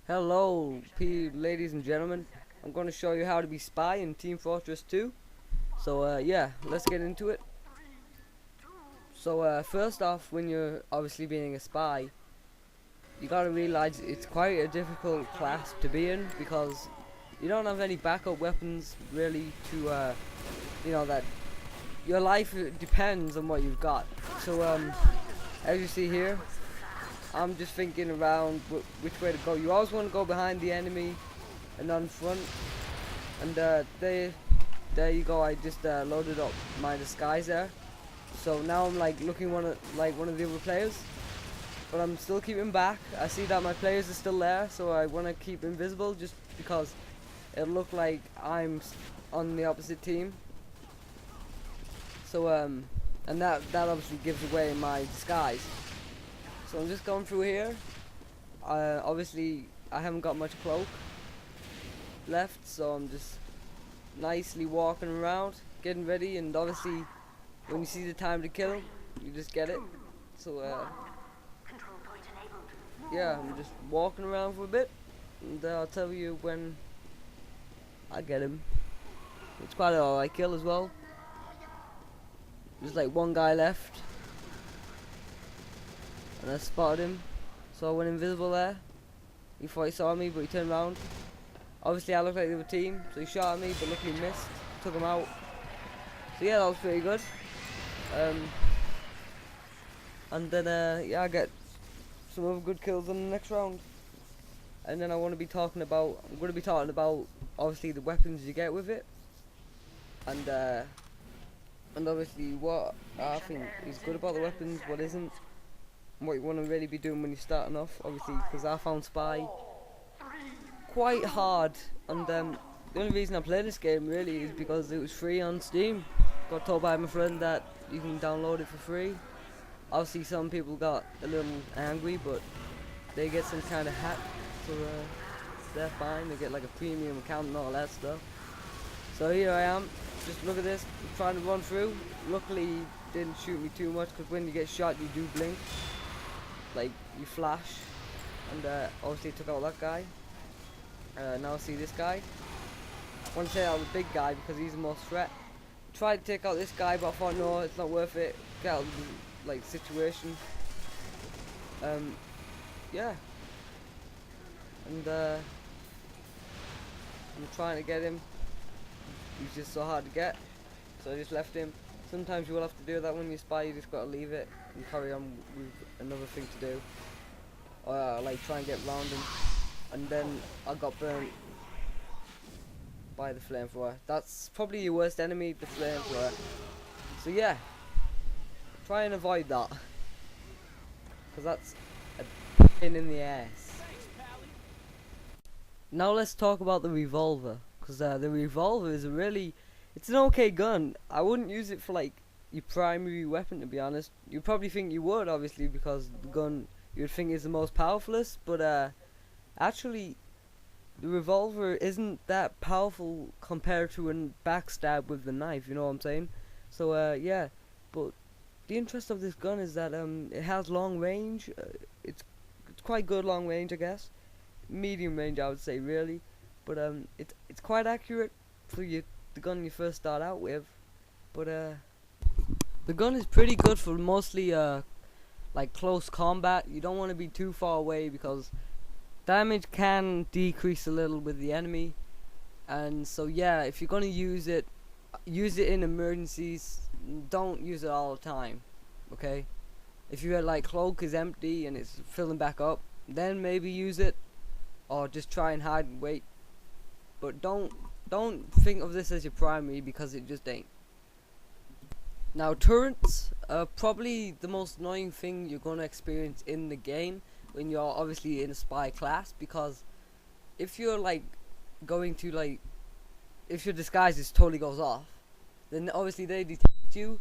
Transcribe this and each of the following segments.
Hello, ladies and gentlemen. I'm going to show you how to be spy in Team Fortress 2. So yeah, let's get into it. So first off, when you're obviously being a spy, you gotta realize it's quite a difficult class to be in because you don't have any backup weapons really to, that your life depends on what you've got. So as you see here, I'm just thinking around which way to go. You always want to go behind the enemy and on front. And there you go. I just loaded up my disguise there. So now I'm like looking one of the other players, but I'm still keeping back. I see that my players are still there, so I want to keep invisible just because it'll look like I'm on the opposite team. So and that obviously gives away my disguise. So I'm just going through here. Obviously I haven't got much cloak left, so I'm just nicely walking around, getting ready, and obviously when you see the time to kill, you just get it. So yeah, I'm just walking around for a bit, and I'll tell you when I get him. It's quite an alright kill as well. There's like one guy left, and I spotted him, so I went invisible there. He thought he saw me, but he turned around. Obviously I looked like the other team, so he shot at me, but luckily missed. Took him out. So yeah, that was pretty good. And then yeah, I get some other good kills in the next round. And then I'm going to be talking about obviously the weapons you get with it, and obviously what I think is good about the weapons, what isn't, and what you want to really be doing when you're starting off. Obviously, because I found Spy quite hard, and the only reason I played this game really is because it was free on Steam. Got told by my friend that you can download it for free. Obviously some people got a little angry, but they get some kind of hack, so they're fine. They get like a premium account and all that stuff. So here I am, just look at this, I'm trying to run through. Luckily he didn't shoot me too much, because when you get shot you do blink, like you flash, and obviously took out that guy. Now see this guy. I want to say out the big guy because he's the most threat. Tried to take out this guy, but I thought no, it's not worth it. Get out of the situation. Yeah. And I'm trying to get him. He's just so hard to get, so I just left him. Sometimes you will have to do that when you spy. You just gotta leave it and carry on with another thing to do, or like try and get round him. And then I got burnt by the flamethrower. That's probably your worst enemy, the flamethrower. So yeah, try and avoid that, because that's a pain in the ass. Now let's talk about the revolver, because the revolver is it's an okay gun. I wouldn't use it for like your primary weapon, to be honest. You probably think you would, obviously, because the gun you'd think is the most powerfulest, but actually the revolver isn't that powerful compared to a backstab with the knife, you know what I'm saying? So yeah, but the interest of this gun is that it has long range. It's quite good long range, I guess. Medium range, I would say, really. But it's quite accurate for the gun you first start out with. But the gun is pretty good for mostly like close combat. You don't want to be too far away because damage can decrease a little with the enemy. And so yeah, if you're gonna use it in emergencies. Don't use it all the time, okay? If your like cloak is empty and it's filling back up, then maybe use it, or just try and hide and wait. But don't think of this as your primary, because it just ain't. Now turrets are probably the most annoying thing you're gonna experience in the game when you're obviously in a spy class, because if you're like going to like, if your disguise just totally goes off, then obviously they detect you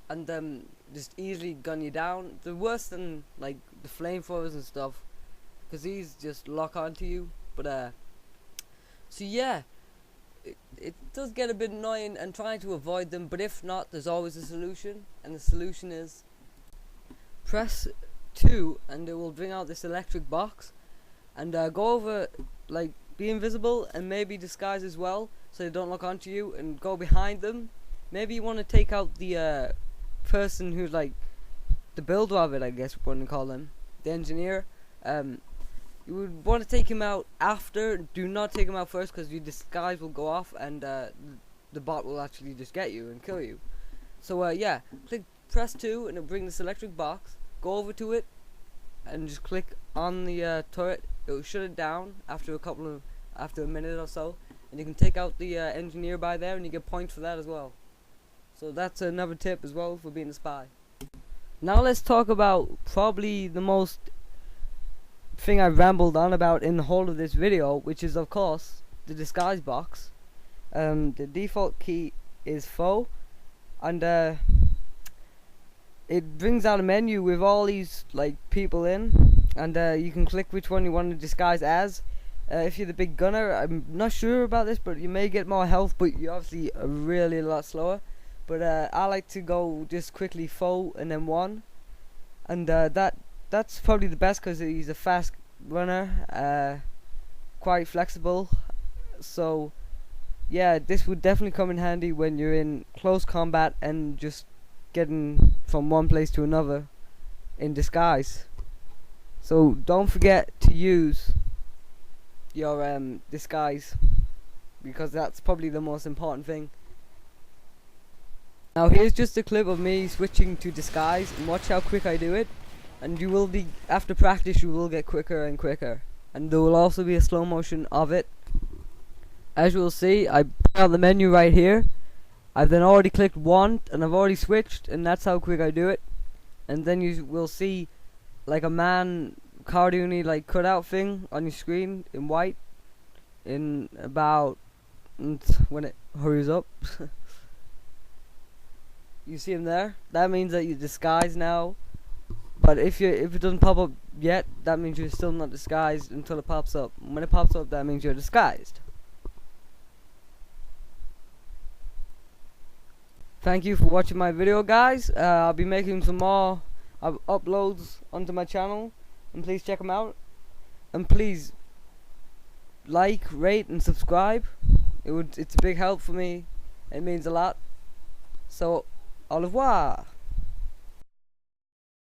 and just easily gun you down. They're worse than like the flamethrowers and stuff, because these just lock onto you. But so yeah, it does get a bit annoying and trying to avoid them, but if not, there's always a solution, and the solution is press 2 and it will bring out this electric box, and go over, like, be invisible and maybe disguise as well, so they don't look onto you, and go behind them. Maybe you want to take out the person who's like the builder of it, I guess we want to call him, the engineer. You would want to take him out after. Do not take him out first, because your disguise will go off and the bot will actually just get you and kill you. So yeah, press 2 and it'll bring this electric box. Go over to it and just click on the turret. It will shut it down after a minute or so, and you can take out the engineer by there, and you get points for that as well. So that's another tip as well for being a spy. Now let's talk about probably the most thing I've rambled on about in the whole of this video, which is of course the disguise box. The default key is faux, and it brings out a menu with all these like people in, and you can click which one you want to disguise as. If you're the big gunner, I'm not sure about this, but you may get more health, but you obviously are really a lot slower. But I like to go just quickly faux and then 1, and that's probably the best, because he's a fast runner, quite flexible. So yeah, this would definitely come in handy when you're in close combat and just getting from one place to another in disguise. So don't forget to use your disguise, because that's probably the most important thing. Now here's just a clip of me switching to disguise, and watch how quick I do it. And you will be, after practice, you will get quicker and quicker, and there will also be a slow motion of it. As you will see, I put out the menu right here. I've then already clicked 1 and I've already switched, and that's how quick I do it. And then you will see like a man cartoony like cutout thing on your screen in white in about when it hurries up. You see him there? That means that you're disguised now. But if it doesn't pop up yet, that means you're still not disguised until it pops up. When it pops up, that means you're disguised. Thank you for watching my video, guys. I'll be making some more uploads onto my channel, and please check them out. And please like, rate, and subscribe. It's a big help for me. It means a lot. So, au revoir.